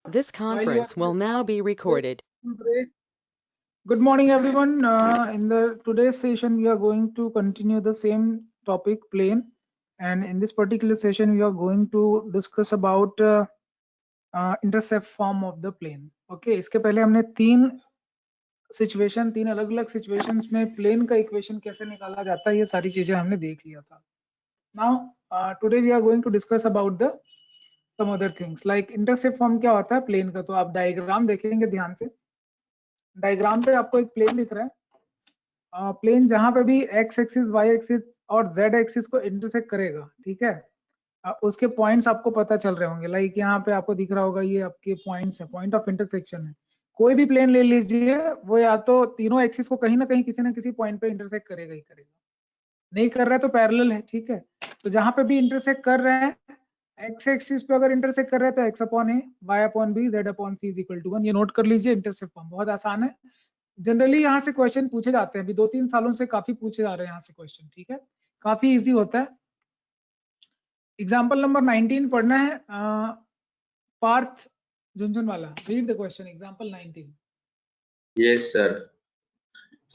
This conference will now be recorded. Good morning, everyone. In the today's session, we are going to continue the same topic, plane, and in this particular session, we are going to discuss about intercept form of the plane. Okay, इसके पहले हमने तीन अलग-अलग situations में plane का equation कैसे निकाला जाता है, ये सारी चीजें हमने देख लिया था. Now, today we are going to discuss about the some other things like intercept form क्या होता है प्लेन का. तो आप डायग्राम देखेंगे ध्यान से. डायग्राम पे आपको एक प्लेन दिख रहा है. प्लेन जहां पे भी एक्स एक्सिस, वाई एक्सिस और जेड एक्सिस को इंटरसेक्ट करेगा, ठीक है, उसके पॉइंट्स आपको पता चल रहे होंगे. लाइक यहाँ पे आपको दिख रहा होगा, ये आपके पॉइंट्स है, पॉइंट ऑफ इंटरसेक्शन है. कोई भी प्लेन ले लीजिए, वो या तो तीनों एक्सिस को कहीं ना कहीं किसी ना किसी पॉइंट पे इंटरसेक्ट करेगा ही करेगा. नहीं कर रहा है तो पैरेलल है, ठीक है. तो जहां पे भी इंटरसेक्ट कर रहे हैं, एक्स एक्सिस पे अगर इंटरसेक्ट कर रहे हैं तो x upon a, y upon b, z upon c is equal to 1. ये नोट कर लीजिए. इंटरसेप्ट फॉर्म बहुत आसान है. जनरली यहाँ से क्वेश्चन पूछे जाते हैं. अभी 2-3 सालों से काफी पूछे जा रहे हैं यहाँ से क्वेश्चन, ठीक है. काफी इजी होता है. एग्जाम्पल नंबर 19 पढ़ना है. Parth Jhunjhunwala, read the question. Example 19. Yes, sir.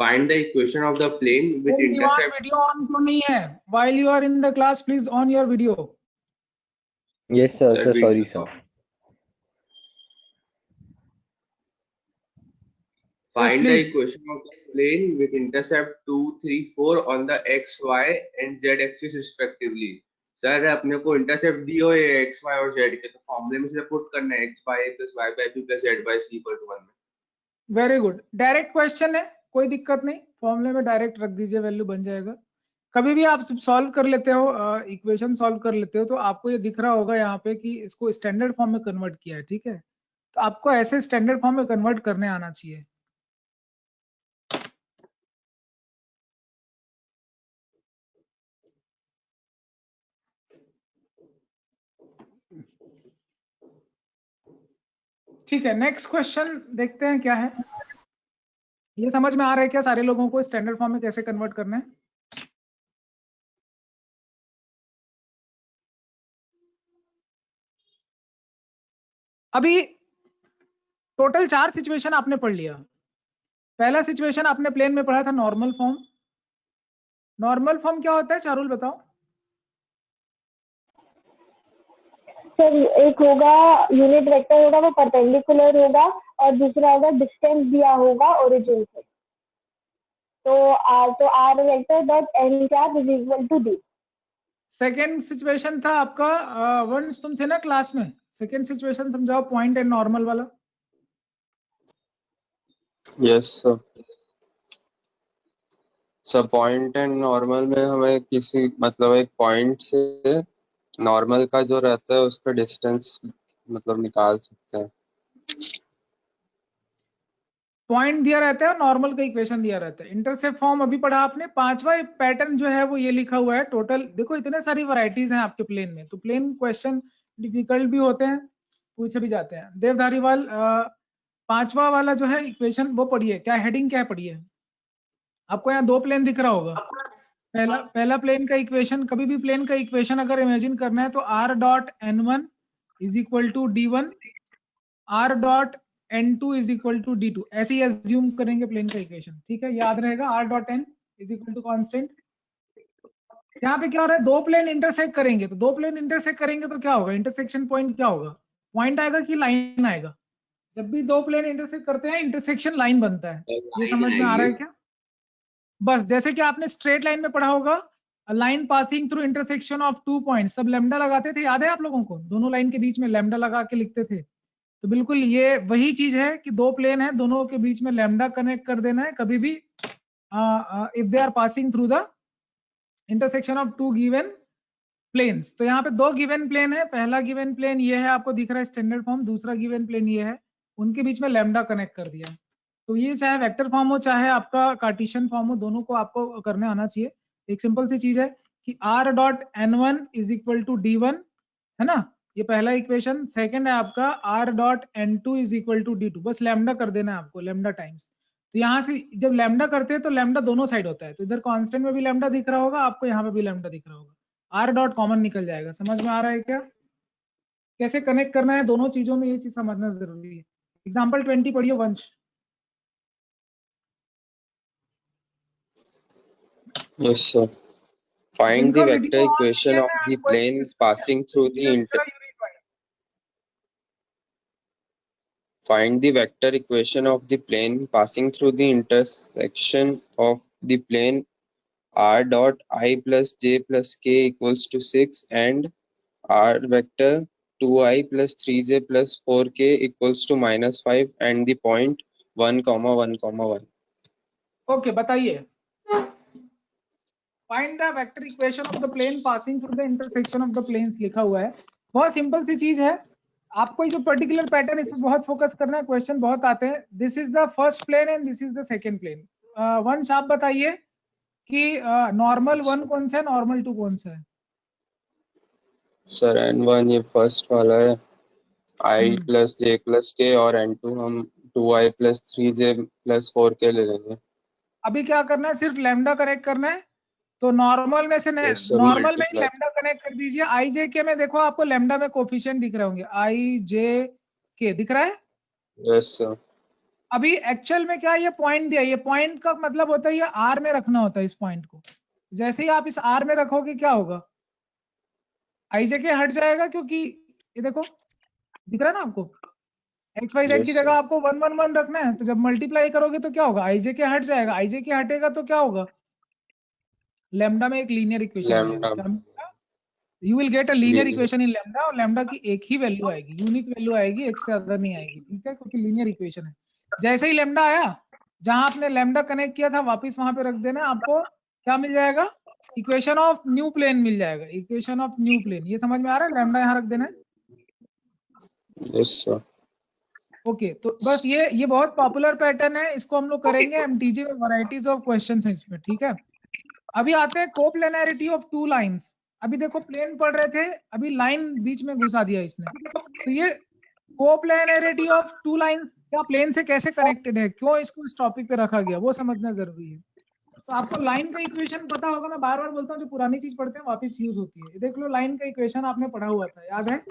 Find the equation of the plane with intercept. Video on क्यों नहीं है? While you are in the class, please on your video. Yes, sir. Sir, sorry, sir. Find Yes, the please. equation of the plane with intercept 2, 3, 4 on the x, y and z axis respectively. Sir अपने को intercept दी हो ये x, y और z के, तो फॉर्मूले में से पुट करना है x by a plus y by b plus z by c equal to 1 में. Very good. डायरेक्ट क्वेश्चन है, कोई दिक्कत नहीं. फॉर्मूले में डायरेक्ट रख दीजिए, वैल्यू बन जाएगा. कभी भी आप सॉल्व कर लेते हो, इक्वेशन सॉल्व कर लेते हो, तो आपको ये दिख रहा होगा यहाँ पे कि इसको स्टैंडर्ड फॉर्म में कन्वर्ट किया है, ठीक है. तो आपको ऐसे स्टैंडर्ड फॉर्म में कन्वर्ट करने आना चाहिए. ठीक है, नेक्स्ट क्वेश्चन देखते हैं क्या है. ये समझ में आ रहा है क्या सारे लोगों को स्टैंडर्ड फॉर्म में कैसे कन्वर्ट करना है? अभी टोटल 4 सिचुएशन आपने पढ़ लिया. पहला सिचुएशन आपने प्लेन में पढ़ा था नॉर्मल फॉर्म. नॉर्मल फॉर्म क्या होता है चारुल बताओ. सर एक होगा यूनिट वेक्टर होगा, वो परपेंडिकुलर होगा, और दूसरा होगा डिस्टेंस दिया होगा ओरिजिन से. तो r vector dot n cap is equal to d. Second situation था आपका, वंश तुम थे ना क्लास में. सेकेंड सिचुएशन समझाओ, पॉइंट एंड नॉर्मल वाला. Yes sir. Sir point and normal में हमें किसी मतलब एक पॉइंट से नॉर्मल का जो रहता है उसका डिस्टेंस मतलब निकाल सकते हैं. पॉइंट दिया रहता है और नॉर्मल का इक्वेशन दिया रहता है. इंटरसेप्ट फॉर्म अभी पढ़ा आपने. पांचवा पैटर्न जो है वो ये लिखा हुआ है. टोटल देखो इतने सारी वैरायटीज हैं आपके प्लेन में, तो प्लेन क्वेश्चन डिफिकल्ट भी होते हैं, पूछे भी जाते हैं. देवधारीवाल, पांचवा वाला जो है इक्वेशन वो पढ़िए. क्या हेडिंग क्या पढ़िए? आपको यहाँ 2 प्लेन दिख रहा होगा. पहला प्लेन का इक्वेशन, कभी भी प्लेन का इक्वेशन अगर इमेजिन करना है तो r dot n1 is equal to d1, r dot n2 is equal to d2. ऐसे ही एज्यूम करेंगे प्लेन का इक्वेशन, ठीक है. याद रहेगा r dot n is equal to constant. यहाँ पे क्या हो रहा है, 2 प्लेन इंटरसेक्ट करेंगे, तो 2 प्लेन इंटरसेक्ट करेंगे तो क्या होगा, इंटरसेक्शन पॉइंट क्या होगा, पॉइंट आएगा कि लाइन आएगा? जब भी 2 प्लेन इंटरसेक्ट करते हैं इंटरसेक्शन लाइन बनता है. ये समझ में आ रहा है क्या? बस जैसे कि आपने स्ट्रेट लाइन में पढ़ा होगा, line passing through intersection of 2 points, सब लैम्डा लगाते थे, याद है आप लोगों को? दोनों लाइन के बीच में लैम्डा लगा के लिखते थे. तो बिल्कुल ये वही चीज है कि 2 प्लेन है, दोनों के बीच में लैम्डा कनेक्ट कर देना है कभी भी if they are passing through the intersection of 2 given planes. तो यहाँ पे 2 गिवन प्लेन है. पहला गिवन प्लेन ये है, आपको दिख रहा है स्टैंडर्ड फॉर्म. दूसरा गिवन प्लेन ये है, उनके बीच में लैम्डा कनेक्ट कर दिया. तो ये चाहे वेक्टर फॉर्म हो चाहे आपका कार्टेशियन फॉर्म हो, दोनों को आपको करने आना चाहिए. एक सिंपल सी चीज है कि r dot n1 is equal to d1 है ना, ये पहला इक्वेशन. सेकंड है आपका r dot n2 is equal to d2. बस लैम्डा कर देना है आपको, लैम्डा टाइम्स. तो यहाँ से जब लैम्डा करते हैं तो लैम्डा दोनों साइड होता है, तो इधर कांस्टेंट में भी लैम्डा दिख रहा होगा आपको, यहाँ पे भी लैम्डा दिख रहा होगा. r डॉट कॉमन निकल जाएगा. समझ में आ रहा है क्या? कैसे कनेक्ट करना है, दोनों चीजों में ये चीज समझना जरूरी है। एग्जाम्पल 20 पढ़िए वंश। Yes, sir. Find the इनका vector वीडियो ऑन equation किया of है, the आप कोई plane passing through the Find the vector equation of the plane passing through the intersection of the plane r dot I plus j plus k equals to 6 and r vector 2i plus 3j plus 4k equals to -5 and the point 1, 1, 1. Okay बताइए। Find the vector equation of the plane passing through the intersection of the planes लिखा हुआ है। बहुत simple सी चीज है, आपको जो particular pattern इस पे बहुत फोकस करना है, क्वेश्चन बहुत आते हैं। This is the first plane and this is the second plane. Vansh आप बताइए कि नॉर्मल 1 कौन सा है, नॉर्मल 2 कौन सा है? सर n1 ये फर्स्ट वाला है i plus j plus k और n2 हम 2i plus 3j plus 4k ले लेंगे। अभी क्या करना है, सिर्फ लैम्डा कनेक्ट करना है। तो नॉर्मल में से Yes, sir, नॉर्मल में ही multiply। लैम्डा कनेक्ट कर दीजिए। आई जे के में देखो आपको लैम्डा में कोफिशिएंट दिख रहे होंगे, आई जे के दिख रहा है। Yes, sir। अभी एक्चुअल में क्या ये पॉइंट दिया, ये पॉइंट का मतलब होता है ये आर में रखना होता है इस पॉइंट को। जैसे ही आप इस आर में रखोगे क्या होगा, आई जे के हट जाएगा, क्योंकि ये देखो दिख रहा है ना आपको, एक्स वाई जेड की Yes, जगह sir। आपको 1 1 1 रखना है। तो जब मल्टीप्लाई करोगे तो क्या होगा, आई जे के हट जाएगा। आई जे के हटेगा तो क्या होगा, लैम्डा में एक लीनियर इक्वेशन मिलेगा। लैम्डा क्या you will get a linear linear। Equation in lambda, और लैम्डा की एक ही वैल्यू आएगी, यूनिक वैल्यू आएगी, एक से ज्यादा नहीं आएगी, ठीक है, क्योंकि लीनियर इक्वेशन है। जैसे ही लैम्डा आया, जहां आपने लैम्डा कनेक्ट किया था वापस वहां पे रख देना, आपको क्या मिल जाएगा, इक्वेशन ऑफ न्यू प्लेन मिल जाएगा, इक्वेशन ऑफ न्यू प्लेन। ये समझ में आ रहा है, लैम्डा यहाँ रख देना है। Yes, sir। ओके तो बस ये बहुत पॉपुलर पैटर्न है, इसको हम लोग करेंगे एमटीजे में, वैरायटीज ऑफ क्वेश्चंस हैं इसमें, ठीक है। अभी आते हैं कोप्लेनैरिटी ऑफ टू लाइंस। अभी देखो प्लेन पढ़ रहे थे, अभी लाइन बीच में घुसा दिया इसने। तो ये कोप्लेनैरिटी ऑफ टू लाइंस क्या प्लेन से कैसे कनेक्टेड है, क्यों इसको इस टॉपिक पे रखा गया, वो समझना जरूरी है। तो आपको लाइन का इक्वेशन पता होगा, मैं बार बार बोलता हूँ, जो पुरानी चीज पढ़ते हैं वापस यूज होती है। देख लो लाइन का इक्वेशन आपने पढ़ा हुआ था, याद है।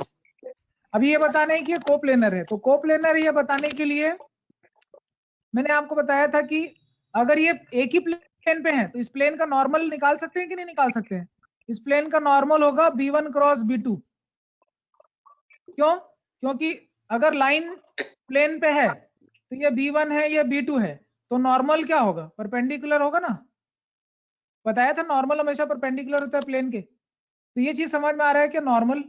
अभी ये बताना है कि ये कोप्लेनर है, तो कोप्लेनर ये बताने के लिए मैंने आपको बताया था कि अगर ये एक ही प्लेन पे है तो इस प्लेन का नॉर्मल निकाल सकते हैं कि नहीं निकाल सकते हैं। इस प्लेन का नॉर्मल होगा b1 क्रॉस b2। क्यों, क्योंकि अगर लाइन प्लेन पे है तो ये b1 है, ये b2 है, तो नॉर्मल क्या होगा, परपेंडिकुलर होगा ना। बताया था नॉर्मल हमेशा परपेंडिकुलर होता है प्लेन के। तो ये चीज समझ में आ रहा है कि नॉर्मल,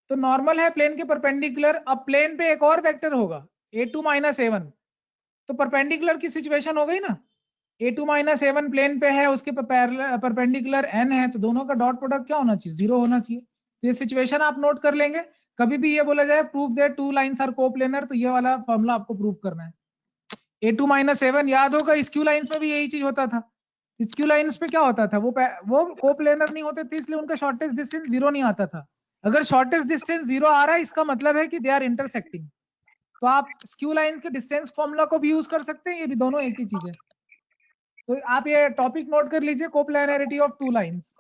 तो नॉर्मल है प्लेन के परपेंडिकुलर। अब प्लेन पे एक और वेक्टर होगा a2 माइनस a1, तो परपेंडिकुलर की सिचुएशन हो गई ना। a2 माइनस a1 प्लेन पे है, उसके परपेंडिकुलर n है, तो दोनों का डॉट प्रोडक्ट क्या होना चाहिए, 0 होना चाहिए। तो ये सिचुएशन आप नोट कर लेंगे। कभी भी ये बोला जाए prove that two lines are coplanar, तो ये वाला फॉर्मूला आपको प्रूव करना है। a2 माइनस a1 याद होगा, स्क्यू लाइंस में भी यही चीज होता था। स्क्यू लाइंस पे क्या होता था, वो कोप्लेनर नहीं होते थे, इसलिए उनका शॉर्टेस्ट डिस्टेंस 0 नहीं आता था। अगर शॉर्टेस्ट डिस्टेंस 0 आ रहा है, इसका मतलब है कि दे आर इंटरसेक्टिंग। तो आप स्क्यू लाइंस के डिस्टेंस फॉर्मूला को भी यूज कर सकते हैं, ये भी दोनों एक ही चीज है। तो आप ये टॉपिक नोट कर लीजिए, कोप्लेनैरिटी ऑफ टू लाइंस,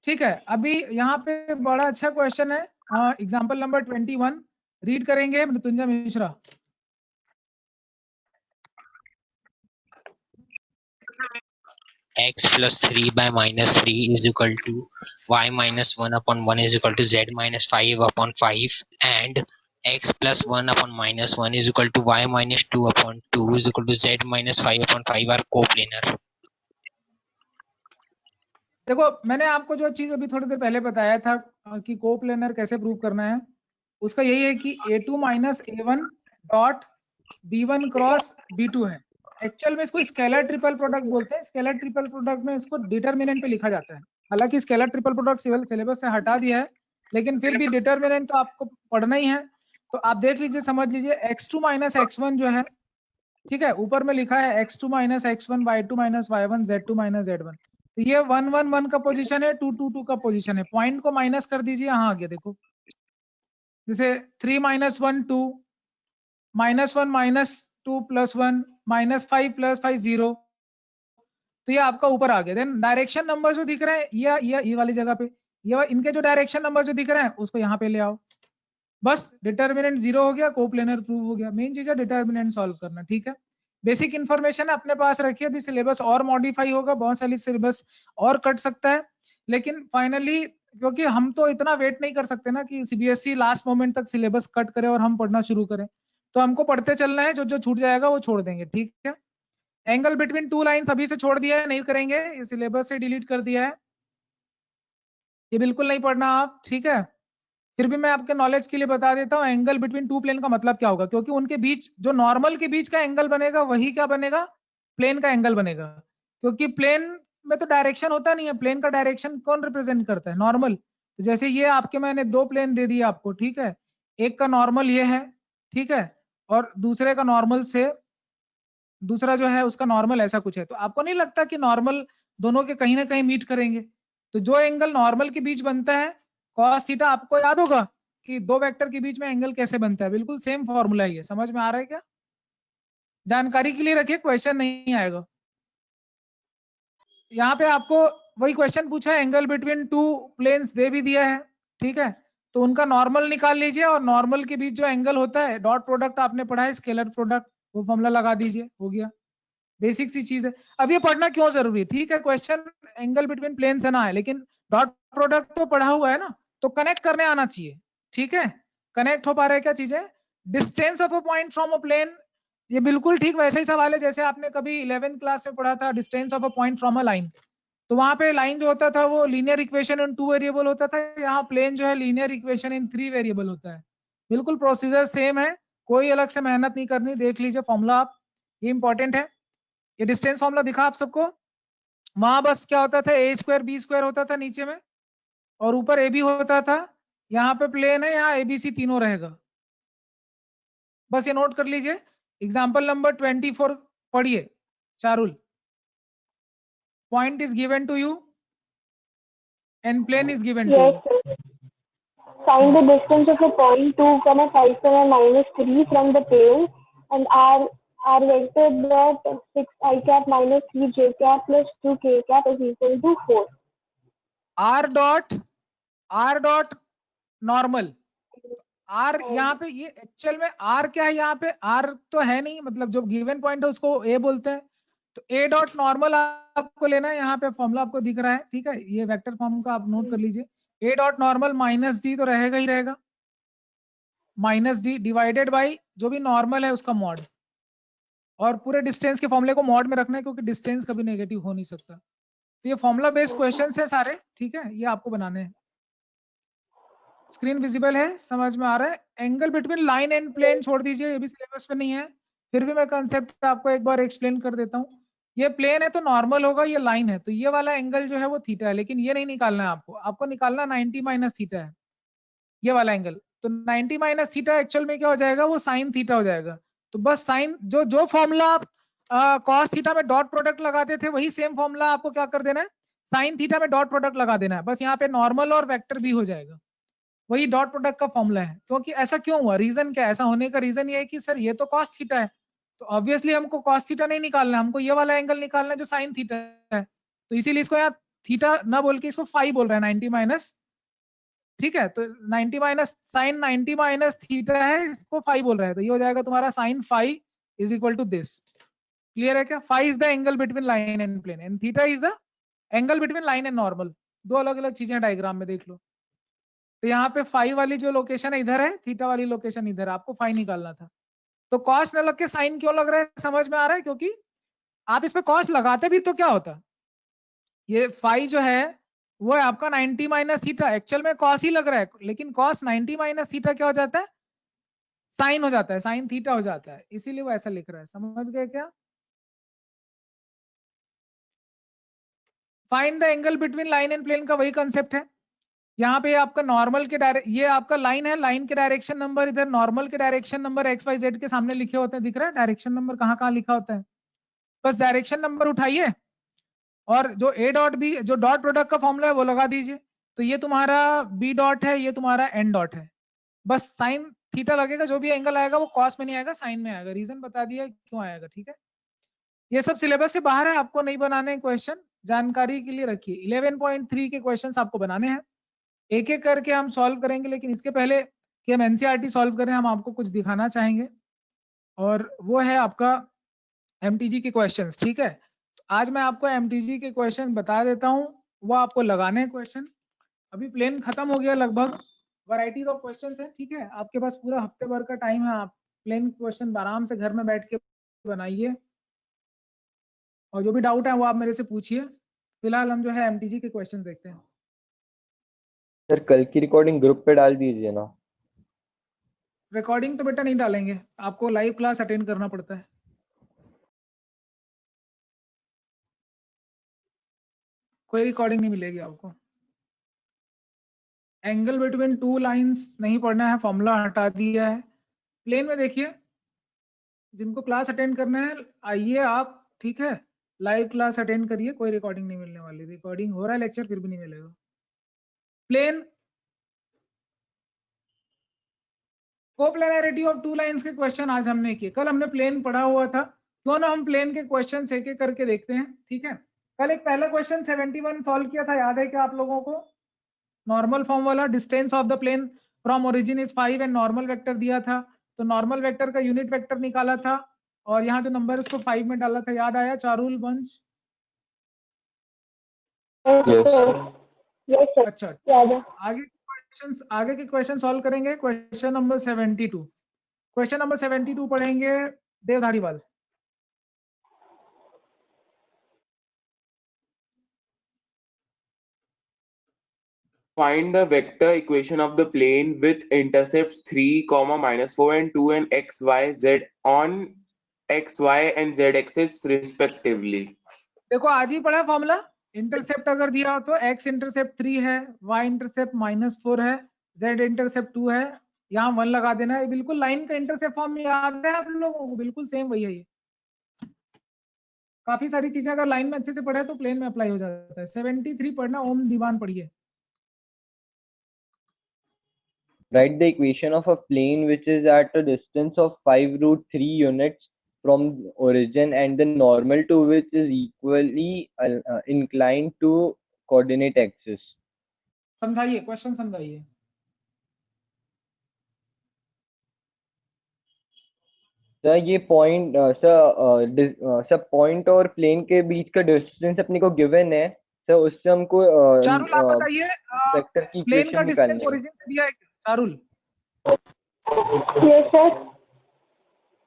ठीक है। अभी यहाँ पे बड़ा अच्छा क्वेश्चन है, एग्जांपल नंबर 21 रीड करेंगे Mrityunjay Mishra. x plus 3 by minus 3 is equal to y minus 1 upon 1 is equal to z minus 5 upon 5 and x plus 1 upon minus 1 is equal to y minus 2 upon 2 is equal to z minus 5 upon 5 are coplanar। देखो मैंने आपको जो चीज अभी थोड़ी देर पहले बताया था कि कोप्लेनर कैसे प्रूव करना है, उसका यही है कि a2 minus a1 dot b1 cross b2 है। एक्चुअल में इसको स्केलर ट्रिपल प्रोडक्ट बोलते हैं। स्केलर ट्रिपल प्रोडक्ट में इसको डिटरमिनेंट पे लिखा जाता है। हालांकि स्केलर ट्रिपल प्रोडक्ट सिविल सिलेबस से हटा दिया है, लेकिन फिर भी डिटरमिनेंट तो आपको पढ़ना ही है। तो आप देख लीजिए, समझ लीजिए, x2 माइनस x1 जो है, ठीक है, ऊपर में लिखा है x2 minus x1 y2 minus y1 z2 minus z1। तो ये 1 1 1 का पोजीशन है, 2 2 2 का पोजीशन है। पॉइंट को माइनस कर दीजिए, यहाँ आ गया देखो, जैसे 3 माइनस 1 2, -1 -2 +1 -5 +5 0। तो ये आपका ऊपर आ गया। देन डायरेक्शन नंबर जो दिख रहे हैं ये वाली जगह पे, ये इनके जो डायरेक्शन नंबर जो दिख रहे हैं उसको यहाँ पे ले आओ। बस डिटर्मिनेंट 0 हो गया, कोप्लेनर प्रूव हो गया। मेन चीज है डिटर्मिनेंट सॉल्व करना, ठीक है। बेसिक इन्फॉर्मेशन अपने पास रखिए, अभी सिलेबस और मॉडिफाई होगा, बहुत सारी सिलेबस और कट सकता है, लेकिन फाइनली क्योंकि हम तो इतना वेट नहीं कर सकते ना कि सीबीएसई लास्ट मोमेंट तक सिलेबस कट करे और हम पढ़ना शुरू करें, तो हमको पढ़ते चलना है, जो जो छूट जाएगा वो छोड़ देंगे, ठीक है। एंगल बिटवीन टू लाइन्स अभी से छोड़ दिया है, नहीं करेंगे, ये सिलेबस से डिलीट कर दिया है, ये बिल्कुल नहीं पढ़ना आप, ठीक है। फिर भी मैं आपके नॉलेज के लिए बता देता हूँ एंगल बिटवीन टू प्लेन का मतलब क्या होगा, क्योंकि उनके बीच जो नॉर्मल के बीच का एंगल बनेगा वही क्या बनेगा, प्लेन का एंगल बनेगा। क्योंकि प्लेन में तो डायरेक्शन होता नहीं है, प्लेन का डायरेक्शन कौन रिप्रेजेंट करता है, नॉर्मल। तो जैसे ये आपके मैंने दो प्लेन दे दिए आपको, ठीक है, एक का नॉर्मल ये है, ठीक है, और दूसरे का नॉर्मल से दूसरा जो है उसका नॉर्मल ऐसा कुछ है, तो आपको नहीं लगता कि नॉर्मल दोनों के कहीं ना कहीं मीट करेंगे। तो जो एंगल नॉर्मल के बीच बनता है कॉस थीटा, आपको याद होगा कि दो वेक्टर के बीच में एंगल कैसे बनता है, बिल्कुल सेम फॉर्मूला ही है, समझ में आ रहा है क्या? जानकारी के लिए रखिए, क्वेश्चन नहीं आएगा। यहाँ पे आपको वही क्वेश्चन पूछा है, एंगल बिटवीन टू प्लेन्स दे भी दिया है, ठीक है, तो उनका नॉर्मल निकाल लीजिए, और नॉर्मल के बीच जो एंगल होता है, डॉट प्रोडक्ट आपने पढ़ा है, स्केलर प्रोडक्ट, वो फॉर्मूला लगा दीजिए, हो गया। बेसिक सी चीज है। अब ये पढ़ना क्यों जरूरी है, ठीक है, क्वेश्चन एंगल बिटवीन प्लेन से ना है, लेकिन डॉट प्रोडक्ट तो पढ़ा हुआ है ना, तो कनेक्ट करने आना चाहिए, ठीक है। कनेक्ट हो पा रहा है क्या चीजें? Distance of a point from a plane, ये बिल्कुल ठीक वैसे ही सवाल है जैसे आपने कभी 11th क्लास में पढ़ा था distance of a point from a line. तो वहां पे लाइन जो होता था वो लीनियर इक्वेशन इन 2 वेरिएबल होता था, यहाँ प्लेन जो है लीनियर इक्वेशन इन 3 वेरिएबल होता है। बिल्कुल प्रोसीजर सेम है, कोई अलग से मेहनत नहीं करनी, देख लीजिए फॉर्मूला आप, ये इंपॉर्टेंट है। ये डिस्टेंस फॉर्मूला दिखा आप सबको, वहां बस क्या होता था, ए स्क्वायर बी स्क्वायर होता था नीचे में, और ऊपर ए बी होता था। यहाँ पे प्लेन है, यहाँ एबीसी तीनों रहेगा, बस ये नोट कर लीजिए। एग्जाम्पल नंबर 24 पढ़िए, Charul. Point is given to you and plane is given to Yes, you. sir. Find the distance of a point 2, 5, minus 3 from the plane, and r vector dot 6 I cap minus 3 j cap plus 2 k cap is equal to 4. r dot normal, r यहाँ पे ये actual में r क्या है, यहाँ पे r तो है नहीं, मतलब जो गिवन पॉइंट है उसको a बोलते हैं, तो a डॉट नॉर्मल आपको लेना है, यहाँ पे फॉर्मूला आपको दिख रहा है, ठीक है, ये वेक्टर फॉर्म का आप नोट कर लीजिए। a dot normal minus D तो रहेगा ही रहेगा, माइनस डी डिवाइडेड बाई जो भी नॉर्मल है उसका मॉड, और पूरे डिस्टेंस के फॉर्मूले को मॉड में रखना है क्योंकि डिस्टेंस कभी नेगेटिव हो नहीं सकता। तो ये फॉर्मूला बेस्ड क्वेश्चंस है सारे, ठीक है, ये आपको बनाने हैं। स्क्रीन विजिबल है, समझ में आ रहा है? Angle between line and plane छोड़ दीजिए, ये भी सिलेबस में नहीं है, फिर भी मैं कंसेप्ट आपको एक बार एक्सप्लेन कर देता हूँ। ये प्लेन है तो नॉर्मल होगा, ये लाइन है तो ये वाला एंगल जो है वो थीटा है, लेकिन ये नहीं निकालना है आपको, आपको निकालना 90 माइनस थीटा है, ये वाला एंगल। तो 90 माइनस थीटा एक्चुअल में क्या हो जाएगा, वो साइन थीटा हो जाएगा। तो बस साइन जो जो फॉर्मूला आप कॉस थीटा में डॉट प्रोडक्ट लगाते थे वही सेम फॉर्मूला आपको क्या कर देना है, साइन थीटा में डॉट प्रोडक्ट लगा देना है, बस यहाँ पे नॉर्मल और वेक्टर भी हो जाएगा, वही डॉट प्रोडक्ट का फॉर्मूला है। क्योंकि ऐसा क्यों हुआ, रीजन क्या है, ऐसा होने का रीजन ये है कि सर ये तो कॉस थीटा है, तो ऑब्वियसली हमको कॉस थीटा नहीं निकालना है, हमको ये वाला एंगल निकालना है जो साइन थीटा है, तो इसीलिए इसको यहाँ थीटा ना बोल के इसको फाई बोल रहा है, 90 माइनस, ठीक है। तो 90 माइनस साइन 90 माइनस थीटा है, इसको फाई बोल रहा है, तो ये हो जाएगा तुम्हारा sine phi is equal to this. Clear है क्या? Phi is the angle between line and plane and theta is the angle between line and normal. दो अलग अलग चीजें डायग्राम में देख लो। तो यहाँ पे फाई वाली जो लोकेशन है इधर है, थीटा वाली लोकेशन इधर है, आपको फाई निकालना था। तो कॉस न लग के साइन क्यों लग रहा है, समझ में आ रहा है? क्योंकि आप इस पे कॉस लगाते भी तो क्या होता, ये फाई जो है वो है आपका 90 माइनस थीटा, एक्चुअल में कॉस ही लग रहा है, लेकिन कॉस 90 माइनस थीटा क्या हो जाता है, साइन हो जाता है, साइन थीटा हो जाता है, इसीलिए वो ऐसा लिख रहा है। समझ गए क्या? Find the angle between line and plane का वही कंसेप्ट है। यहाँ पे आपका नॉर्मल के ये आपका लाइन है, लाइन के डायरेक्शन नंबर इधर नॉर्मल के direction number X Y Z के सामने लिखे होते हैं, दिख रहा है डायरेक्शन नंबर कहाँ कहाँ लिखा होता है, बस डायरेक्शन नंबर उठाइए और जो ए डॉट बी जो डॉट प्रोडक्ट का फॉर्मूला है वो लगा दीजिए। तो ये तुम्हारा बी डॉट है, ये तुम्हारा एन डॉट है, बस साइन थीटा लगेगा, जो भी एंगल आएगा वो कॉस में नहीं आएगा, साइन में आएगा। रीजन बता दिया क्यों आएगा, ठीक है। ये सब सिलेबस से बाहर है, आपको नहीं बनाने क्वेश्चन, जानकारी के लिए रखिए। 11.3 के क्वेश्चंस आपको बनाने हैं, एक एक करके हम सॉल्व करेंगे, लेकिन इसके पहले कि हम एनसीईआरटी सॉल्व करें, हम आपको कुछ दिखाना चाहेंगे, और वो है आपका एमटीजी के क्वेश्चंस। ठीक है, तो आज मैं आपको एमटीजी के क्वेश्चन बता देता हूँ, वो आपको लगाने हैं क्वेश्चन। अभी प्लेन खत्म हो गया लगभग, वैरायटीज ऑफ क्वेश्चंस है। ठीक है, आपके पास पूरा हफ्ते भर का टाइम है, आप प्लेन क्वेश्चन आराम से घर में बैठ के बनाइए, और जो भी डाउट है वो आप मेरे से पूछिए। फिलहाल हम जो है एमटीजी के क्वेश्चन देखते हैं। सर कल की रिकॉर्डिंग ग्रुप पे डाल दीजिए ना। रिकॉर्डिंग तो बेटा नहीं डालेंगे, आपको लाइव क्लास अटेंड करना पड़ता है। कोई रिकॉर्डिंग नहीं मिलेगी आपको। एंगल बिटवीन टू लाइंस नहीं पढ़ना है, फॉर्मूला हटा दिया है। प्लेन में देखिए, जिनको क्लास अटेंड करना है आइए आप, ठीक है, लाइव क्लास अटेंड करिए, कोई रिकॉर्डिंग नहीं मिलने वाली। रिकॉर्डिंग हो रहा है लेक्चर, फिर भी नहीं मिलेगा। Plane coplanarity of two lines के क्वेश्चन आज हमने किए, कल हमने प्लेन पढ़ा हुआ था, क्यों ना हम प्लेन के क्वेश्चन एक एक करके देखते हैं। ठीक है, कल एक पहला क्वेश्चन 71 सॉल्व किया था, याद है क्या आप लोगों को? नॉर्मल फॉर्म वाला, distance of the plane from origin is 5 and normal vector दिया था, तो नॉर्मल वेक्टर का यूनिट वेक्टर निकाला था, और यहाँ जो नंबर उसको 5 में डाला था, याद आया चारुल वंश? Yes. यस सर, अच्छा, याद है। आगे के क्वेश्चन सॉल्व करेंगे। क्वेश्चन नंबर 72, क्वेश्चन नंबर 72 पढ़ेंगे देवधारीवाल। Find the vector equation of the plane with intercepts 3, -4 and 2 and x, y, z on x, y and z axis respectively. देखो आज ही पढ़ा फॉर्मूला, इंटरसेप्ट अगर दिया हो तो x इंटरसेप्ट 3 है, y इंटरसेप्ट -4 है, z इंटरसेप्ट 2 है, यहाँ 1 लगा देना है। बिल्कुल लाइन का इंटरसेप्ट फॉर्म याद है आप लोगों को? बिल्कुल सेम वही है ये। काफी सारी चीजें अगर लाइन में अच्छे से पढ़े तो प्लेन में अप्लाई हो जाता है। 73 पढ़ना, ओम दीवान पढ़िए। Write the equation of a plane which is at a distance of 5√3 units from origin and the normal to which is equally inclined to coordinate axis. समझाइए, क्वेश्चन समझाइए। सर ये पॉइंट सर पॉइंट और plane के बीच का distance अपने को given है sir, उससे हमको चारुल आप बताइए, वेक्टर की प्लेन का इक्वेशन डिस्टेंस निकालनी है। ओरिजिन से दिया है चारुल? यस सर,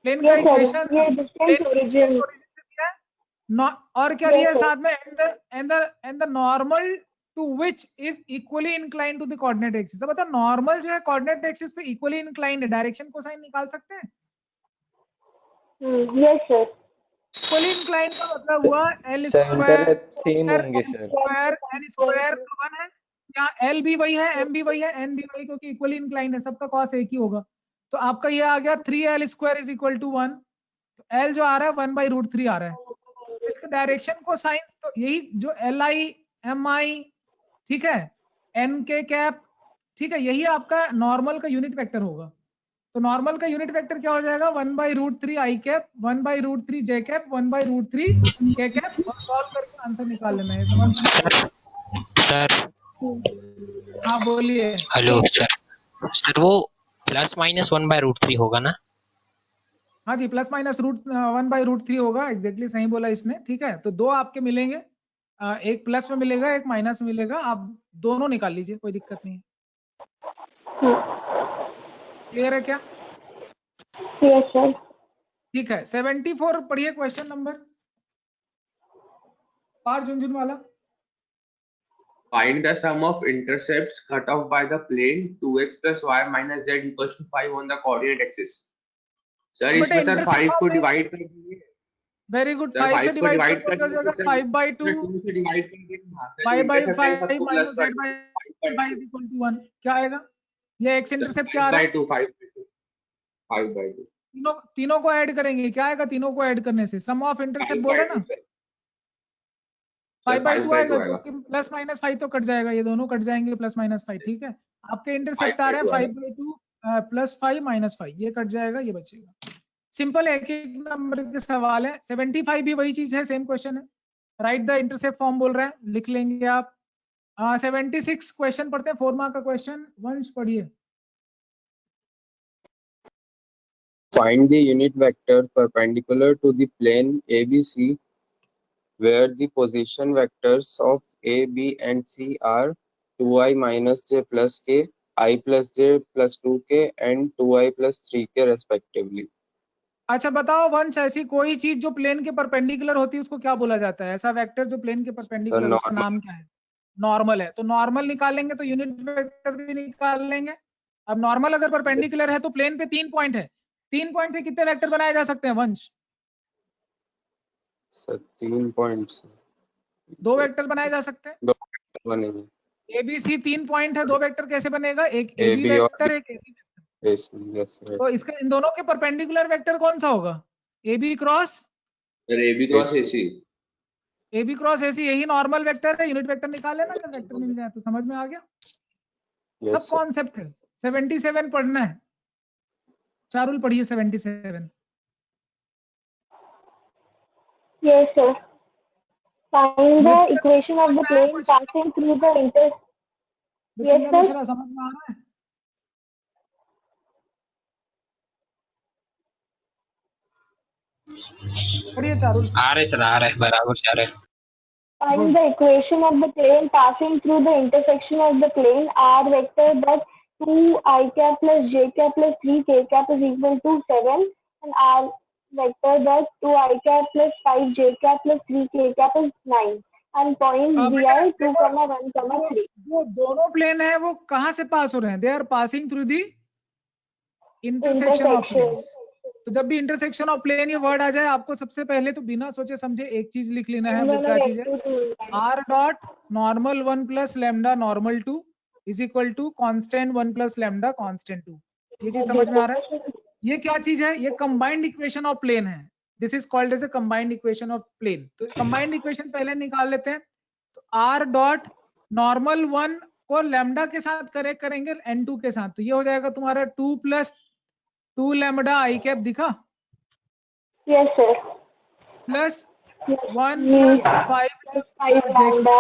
प्लेन का यस सर, इक्वेशन ये डिस्टेंस ओरिजिन। से दिया है, और क्या दिया है साथ में? And the normal to which is equally inclined to the coordinate axis. मतलब नॉर्मल जो है कोऑर्डिनेट एक्सिस पे इक्वली इंक्लाइंड है, डायरेक्शन कोसाइन निकाल सकते हैं? यस सर, इक्वली इंक्लाइंड का मतलब हुआ एल सेंटर स्क्वायर सेम होंगे सर। स्क्वायर एन स्क्वायर का 1 है, यहाँ एल भी वही है, एम भी वही है, एन भी वही, क्योंकि इक्वली इंक्लाइंड है, सबका कॉस एक ही होगा। तो आपका ये आ गया 3l square is equal to 1, तो l जो आ रहा है 1/√3 आ रहा है। इसका डायरेक्शन को साइन, तो यही जो li mi, ठीक है, n के कैप, ठीक है, यही आपका नॉर्मल का यूनिट वेक्टर होगा। तो नॉर्मल का यूनिट वेक्टर क्या हो जाएगा? 1/√3 i cap, 1/√3 j cap, 1/√3 k cap, और सॉल्व करके आंसर निकाल लेना है। समझ में? सर हाँ बोलिए। हेलो सर वो ±1/√3 होगा ना? हाँ जी, ±1/√3 होगा, एग्जैक्टली सही बोला इसने। ठीक है, तो दो आपके मिलेंगे, एक प्लस में मिलेगा, एक माइनस में मिलेगा, आप दोनों निकाल लीजिए, कोई दिक्कत नहीं है। क्लियर है क्या? Yes sir. ठीक है, 74 पढ़िए क्वेश्चन नंबर, पार झुनझुन वाला। Find the sum of intercepts cut off by the plane 2x plus y minus z equals to 5 on the coordinate axis. Sir बेटा इसमें सर intercept 5 को में- डिवाइड कर दीजिए। वेरी गुड, सर 5 से 5 को डिवाइड डिवाइड कर कर दीजिए, दीजिए, 5/2 2 से डिवाइड कर दीजिए, y by 5 सबको minus plus z by 5 is equal to 1, क्या आएगा? ये x इंटरसेप्ट क्या आ रहा है? 5/2 तीनों को ऐड करेंगे, क्या आएगा? तीनों को ऐड करने से सम ऑफ इंटरसेप्ट बोला ना, 5/2 आएगा, जो कि +-5 तो कट जाएगा, ये दोनों कट जाएंगे, +-5, ठीक है। आपके इंटरसेप्ट आ रहे हैं 5/2 +5 -5, ये कट जाएगा, ये बचेगा। सिंपल एक एक नंबर के सवाल है। 75 भी वही चीज है, सेम क्वेश्चन है। राइट द इंटरसेप्ट फॉर्म बोल रहा है, लिख लेंगे आप। 76 क्वेश्चन पढ़ते हैं, 4 मार्क का क्वेश्चन। वंश पढ़िए। Find the unit vector perpendicular to the plane ABC where the position vectors of A, B and C are 2i minus j plus k, I plus j plus 2k and 2i plus 3k respectively. अच्छा बताओ वंश, ऐसी कोई चीज जो plane के perpendicular होती है उसको क्या बोला जाता है? ऐसा वेक्टर जो प्लेन के परपेंडिकुलर, उसका normal. नाम क्या है? नॉर्मल है। तो नॉर्मल निकालेंगे तो यूनिट वेक्टर भी निकाल लेंगे। अब नॉर्मल अगर परपेंडिकुलर है तो प्लेन पे 3 पॉइंट है, 3 पॉइंट से कितने वेक्टर बनाए जा सकते हैं वंश? So 3 points. 2 वेक्टर बनाए जा सकते हैं। 2 vector बनेंगे। ABC 3 पॉइंट है, 2 वेक्टर कैसे बनेगा? एक AB AB और वेक्टर, एक AC वेक्टर। yes, तो इसका इन दोनों के परपेंडिकुलर वेक्टर कौन सा होगा? AB cross AB cross AC। AB cross AC, यही नॉर्मल वेक्टर है। यूनिट वेक्टर निकाले ना जब वेक्टर मिल जाए तो। समझ में आ गया? yes सब कॉन्सेप्ट है। 77 पढ़ना है। चारुल पढ़िए 77। Yes, sir. Find the equation of the plane passing through the Yes, Mrityunjay sir. Mishra, समझ में आ रहा है? पढ़िए चारुल। आ रहे सर, आ रहे बराबर से आ रहे। Find the equation of the plane passing through the intersection of the plane R vector that 2i cap plus j cap plus 3k cap is equal to 7 and R vector that 2i cap plus 5j cap plus 3k cap is 9 and points बेटा, BI 2, देखो, 1, 3. जो दोनों plane है वो कहाँ से पास हो रहे हैं? They are passing through the intersection of planes. तो जब भी इंटरसेक्शन ऑफ प्लेन ये वर्ड आ जाए, आपको सबसे पहले तो बिना सोचे समझे एक चीज लिख लेना है। वो क्या चीज है? R dot normal 1 plus lambda normal 2 is equal to constant 1 plus lambda constant 2। ये चीज समझ में आ रहा है? ये क्या चीज है? ये कंबाइंड इक्वेशन ऑफ प्लेन है। This is called as a combined equation of plane. तो कंबाइंड इक्वेशन पहले निकाल लेते हैं। तो आर डॉट नॉर्मल 1 को लैम्डा के साथ करेक्ट करेंगे n2 के साथ, तो ये हो जाएगा तुम्हारा 2 प्लस 2 लैम्डा आई कैप, दिखा? Yes, sir. Plus 1 plus 5 lambda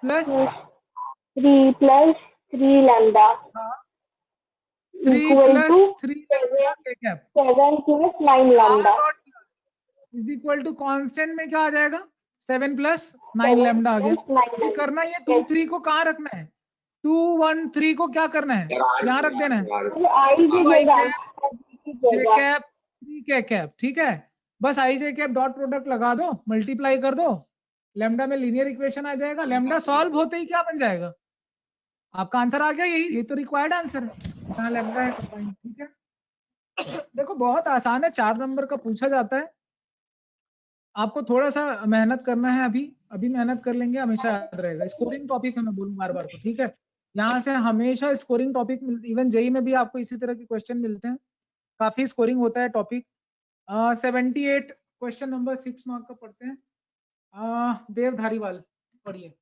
plus 3 plus 3 lambda 3 equal plus to 3 lambda के cap 7 plus 9 lambda. Is equal to constant में क्या आ जाएगा? 7 प्लस 9 लैम्डा आ गया। ये करना, ये 2 3 को कहाँ रखना है? 2 1 3 को क्या करना है? यहाँ रख देना है। कैप 3 के कैप, ठीक है? बस आई जे कैप डॉट प्रोडक्ट लगा दो, मल्टीप्लाई कर दो, लैम्डा में लीनियर इक्वेशन आ जाएगा। लैम्डा सॉल्व होते ही क्या बन जाएगा? आपका आंसर आ गया। यही तो रिक्वायर्ड आंसर है। कहाँ लैम्डा है कंबाइंड, ठीक है? देखो बहुत आसान है, 4 नंबर का पूछा जाता है। आपको थोड़ा सा मेहनत करना है। अभी मेहनत कर लेंगे, हमेशा याद रहेगा। स्कोरिंग टॉपिक है, मैं बोलूँ बार बार, तो ठीक है? यहाँ से हमेशा स्कोरिंग टॉपिक, इवन जेई में भी आपको इसी तरह के क्वेश्चन मिलते हैं। काफी स्कोरिंग होता है टॉपिक। 78 क्वेश्चन नंबर 6 मार्क का पढ़ते हैं। देव धारीवाल पढ़िए।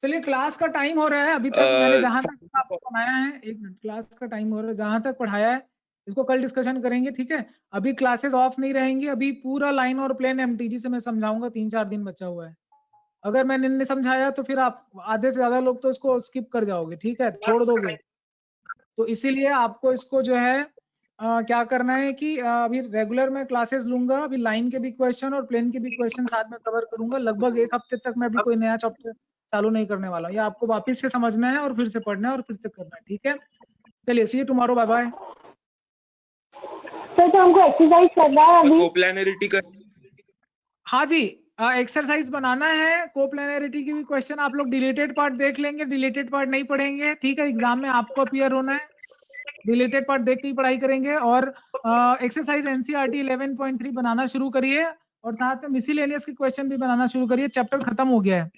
चलिए, क्लास का टाइम हो रहा है। अभी तक मैंने जहां तक आपको पढ़ाया है, 1 मिनट, क्लास का टाइम हो रहा है। जहां तक पढ़ाया है इसको कल डिस्कशन करेंगे, ठीक है? अभी क्लासेस ऑफ नहीं रहेंगी। अभी पूरा लाइन और प्लेन एमटीजी से मैं समझाऊंगा। 3-4 दिन बचा हुआ है। अगर मैंने नहीं समझाया तो फिर आप आधे से ज्यादा लोग तो इसको स्किप कर जाओगे, ठीक है? छोड़ दोगे। तो इसीलिए आपको इसको जो है क्या करना है कि अभी रेगुलर मैं क्लासेस लूंगा। अभी लाइन के भी क्वेश्चन और प्लेन के भी क्वेश्चन साथ में कवर करूंगा। लगभग 1 हफ्ते तक मैं भी कोई नया चैप्टर चालू नहीं करने वाला हूँ। ये आपको वापस से समझना है और फिर से पढ़ना है और फिर से करना है, ठीक है? चलिए, see you tomorrow, bye bye. Sir, तो हमको एक्सरसाइज करना है अभी। कोप्लानरिटी का हाँ जी, एक्सरसाइज बनाना है। कोप्लेनरिटी की भी क्वेश्चन आप लोग डिलीटेड पार्ट देख लेंगे, डिलीटेड पार्ट नहीं पढ़ेंगे, ठीक है? एग्जाम में आपको अपीयर होना है, डिलीटेड पार्ट देख के ही पढ़ाई करेंगे। और एक्सरसाइज एनसीईआरटी 11.3 बनाना शुरू करिए और साथ में मिसलेनियस के क्वेश्चन भी बनाना शुरू करिए। चैप्टर खत्म हो गया है,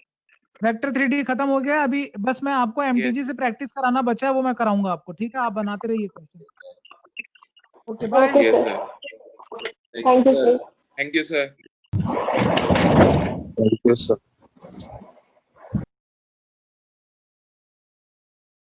वेक्टर 3D खत्म हो गया। अभी बस मैं आपको एमटीजी से प्रैक्टिस कराना बचा है, वो मैं कराऊंगा आपको, ठीक है? आप बनाते रहिए question. Okay, bye. Yes sir, thank you sir. Thank you sir. Thank you, sir.